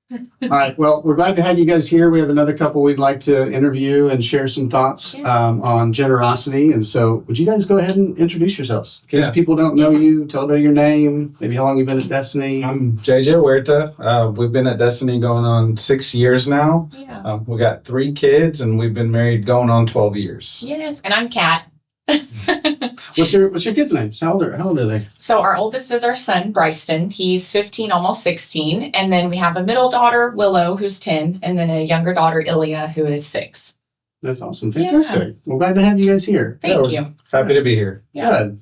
All right. Well, we're glad to have you guys here. We have another couple we'd like to interview and share some thoughts on generosity. And so would you guys go ahead and introduce yourselves? In case people don't know you, tell everybody your name, maybe how long you've been at Destiny. I'm JJ Huerta. We've been at Destiny going on 6 years now. Yeah. We got 3 kids and we've been married going on 12 years. Yes, and I'm Kat. What's your kids' names? How old are they? So our oldest is our son, Bryston. He's 15, almost 16. And then we have a middle daughter, Willow, who's 10, and then a younger daughter, Ilya, who is 6. That's awesome. Fantastic. Well, glad to have you guys here. Thank you. Happy to be here. Yeah. Good.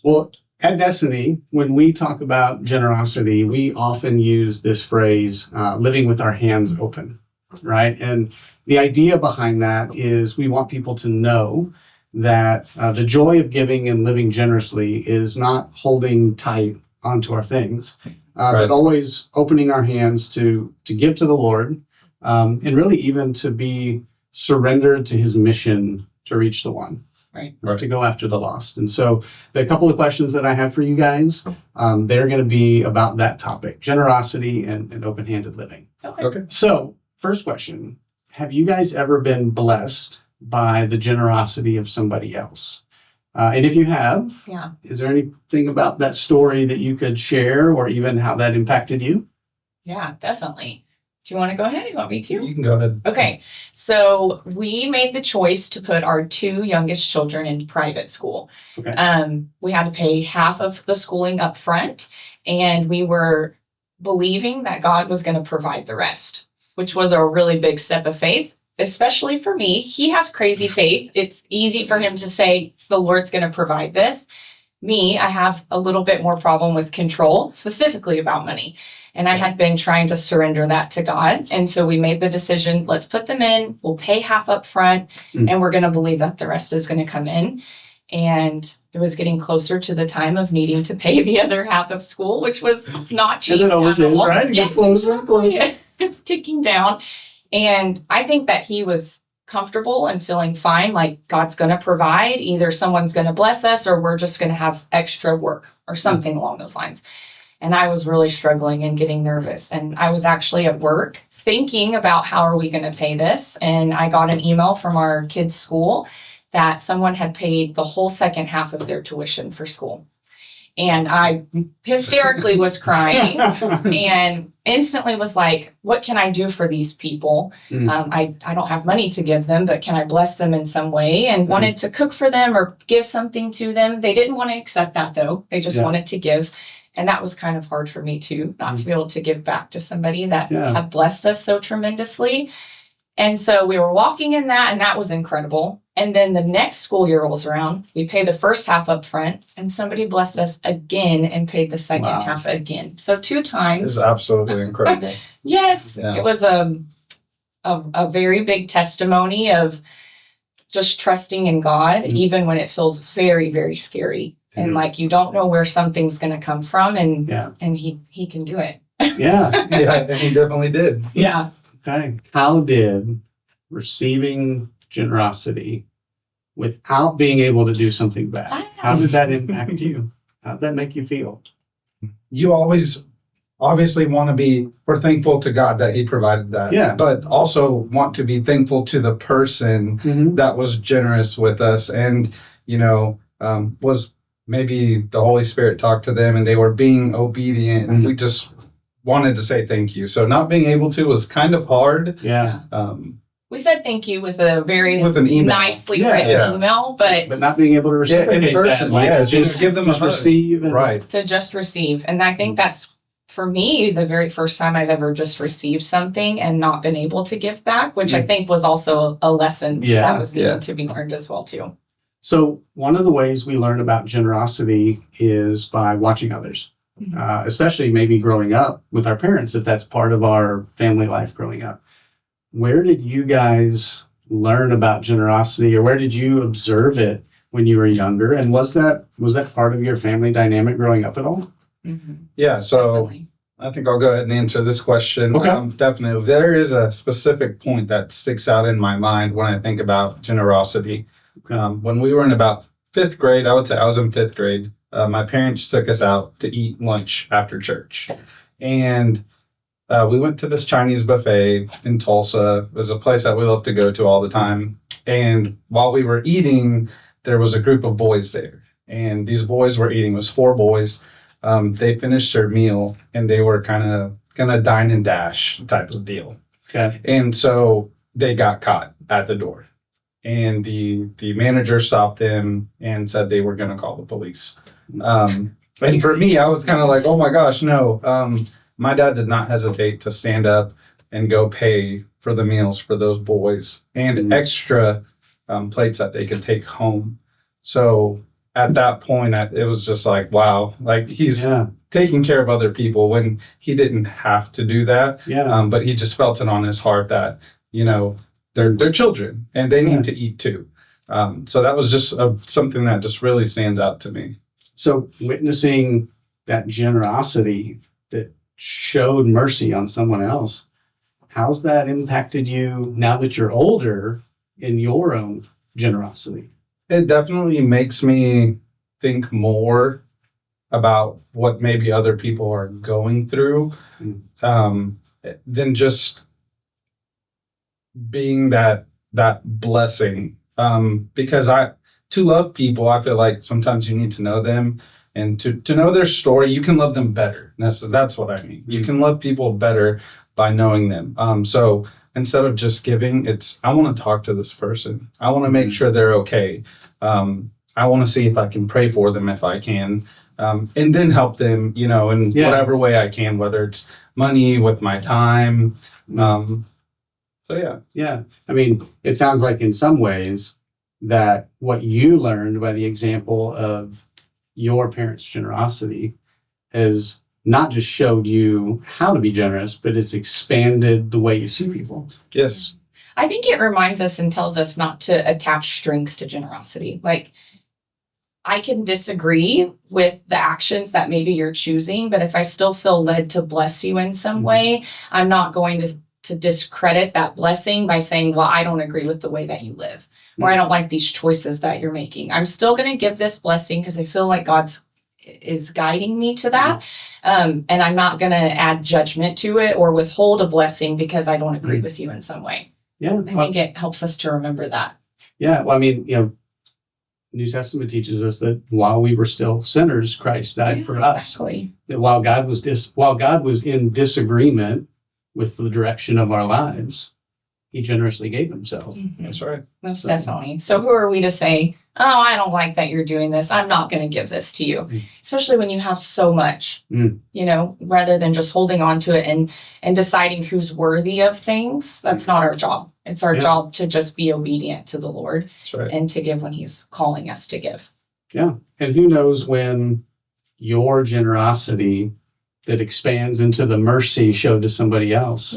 Well, at Destiny, when we talk about generosity, we often use this phrase, living with our hands open, right? And the idea behind that is we want people to know that the joy of giving and living generously is not holding tight onto our things, but always opening our hands to give to the Lord, and really even to be surrendered to his mission to reach the one, Right. to go after the lost. And so the couple of questions that I have for you guys, they're going to be about that topic, generosity and open-handed living. Okay. So first question, have you guys ever been blessed by the generosity of somebody else? And if you have, is there anything about that story that you could share or even how that impacted you? Yeah, definitely. Do you want to go ahead? You want me to? You can go ahead. Okay. So we made the choice to put our 2 youngest children in private school. Okay. We had to pay half of the schooling up front, and we were believing that God was going to provide the rest, which was a really big step of faith. Especially for me, he has crazy faith. It's easy for him to say, the Lord's going to provide this. Me, I have a little bit more problem with control, specifically about money. And I had been trying to surrender that to God. And so we made the decision, let's put them in, we'll pay half up front, and we're going to believe that the rest is going to come in. And it was getting closer to the time of needing to pay the other half of school, which was not cheap. As it always is, right? It gets closer and closer. It's ticking down. And I think that he was comfortable and feeling fine, like God's going to provide. Either someone's going to bless us or we're just going to have extra work or something along those lines. And I was really struggling and getting nervous. And I was actually at work thinking about how are we going to pay this. And I got an email from our kids' school that someone had paid the whole second half of their tuition for school. And I hysterically was crying and instantly was like, what can I do for these people? I don't have money to give them, but can I bless them in some way? And wanted to cook for them or give something to them. They didn't want to accept that, though. They just wanted to give. And that was kind of hard for me, too, not to be able to give back to somebody that had blessed us so tremendously. And so we were walking in that, and that was incredible. And then the next school year rolls around. We pay the first half up front, and somebody blessed us again and paid the second half again. So 2 times. It's absolutely incredible. Yes. Yeah. It was a very big testimony of just trusting in God, even when it feels very, very scary. And like you don't know where something's going to come from, and he can do it. Yeah. And he definitely did. Yeah. Okay. How did receiving generosity without being able to do something back, how did that impact you? How did that make you feel? You always obviously want to be, we're thankful to God that he provided that, but also want to be thankful to the person that was generous with us and, was maybe the Holy Spirit talked to them and they were being obedient and we just wanted to say thank you. So not being able to was kind of hard. Yeah. We said thank you with a very email. nicely written email, but not being able to reciprocate in person, just give them just a receive, to just receive. And I think that's for me the very first time I've ever just received something and not been able to give back, which I think was also a lesson that was needed to be learned as well too. So one of the ways we learn about generosity is by watching others. Especially maybe growing up with our parents, if that's part of our family life growing up. Where did you guys learn about generosity, or where did you observe it when you were younger? And was that part of your family dynamic growing up at all? Yeah, so Definitely. I think I'll go ahead and answer this question. Okay. Definitely. There is a specific point that sticks out in my mind when I think about generosity. When we were in about 5th grade, I would say I was in 5th grade, my parents took us out to eat lunch after church. And we went to this Chinese buffet in Tulsa. It was a place that we love to go to all the time. And while we were eating, there was a group of boys there. And these boys were eating. It was 4 boys. They finished their meal and they were kind of gonna dine and dash type of deal. Okay. And so they got caught at the door. And the manager stopped them and said they were gonna call the police. And for me, I was kind of like, oh my gosh, no. My dad did not hesitate to stand up and go pay for the meals for those boys and extra plates that they could take home. So at that point, it was just like, wow, like he's taking care of other people when he didn't have to do that. Yeah. But he just felt it on his heart that, you know, they're children and they need to eat too. So that was just something that just really stands out to me. So witnessing that generosity that showed mercy on someone else, how's that impacted you now that you're older in your own generosity? It definitely makes me think more about what maybe other people are going through than just being that blessing. Because to love people, I feel like sometimes you need to know them, and to know their story, you can love them better. That's what I mean. You can love people better by knowing them. So instead of just giving, I want to talk to this person. I want to make sure they're okay. I want to see if I can pray for them if I can, and then help them, you know, in whatever way I can, whether it's money, with my time. So yeah. Yeah. I mean, it sounds like in some ways that what you learned by the example of your parents' generosity has not just showed you how to be generous, but it's expanded the way you see people. Yes. I think it reminds us and tells us not to attach strings to generosity. Like, I can disagree with the actions that maybe you're choosing, but if I still feel led to bless you in some way, I'm not going to discredit that blessing by saying, well, I don't agree with the way that you live, or I don't like these choices that you're making. I'm still going to give this blessing because I feel like God's is guiding me to that. And I'm not going to add judgment to it or withhold a blessing because I don't agree with you in some way. Yeah. I think it helps us to remember that. Yeah. Well, I mean, you know, New Testament teaches us that while we were still sinners, Christ died for us. Exactly. That while God was in disagreement with the direction of our lives, he generously gave himself. That's right. Most definitely. So who are we to say, oh, I don't like that you're doing this. I'm not going to give this to you. Especially when you have so much, you know, rather than just holding on to it and deciding who's worthy of things. That's not our job. It's our job to just be obedient to the Lord. That's right. And to give when he's calling us to give. Yeah. And who knows when your generosity that expands into the mercy showed to somebody else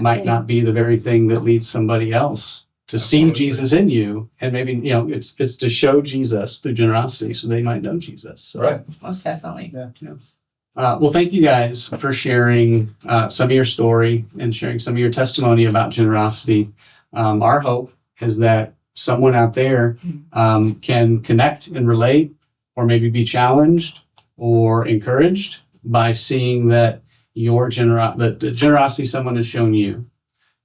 might not be the very thing that leads somebody else to see Jesus in you. And maybe, you know, it's to show Jesus through generosity so they might know Jesus. So, right. Most definitely. Yeah. Well, thank you guys for sharing some of your story and sharing some of your testimony about generosity. Our hope is that someone out there can connect and relate, or maybe be challenged or encouraged by seeing that the generosity someone has shown you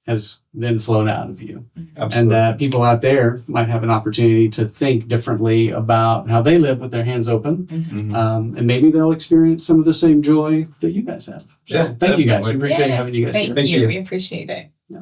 has then flowed out of you. Absolutely. And that people out there might have an opportunity to think differently about how they live with their hands open. And maybe they'll experience some of the same joy that you guys have. So thank you guys. We appreciate having you guys here. Thank you. We appreciate it. Yeah.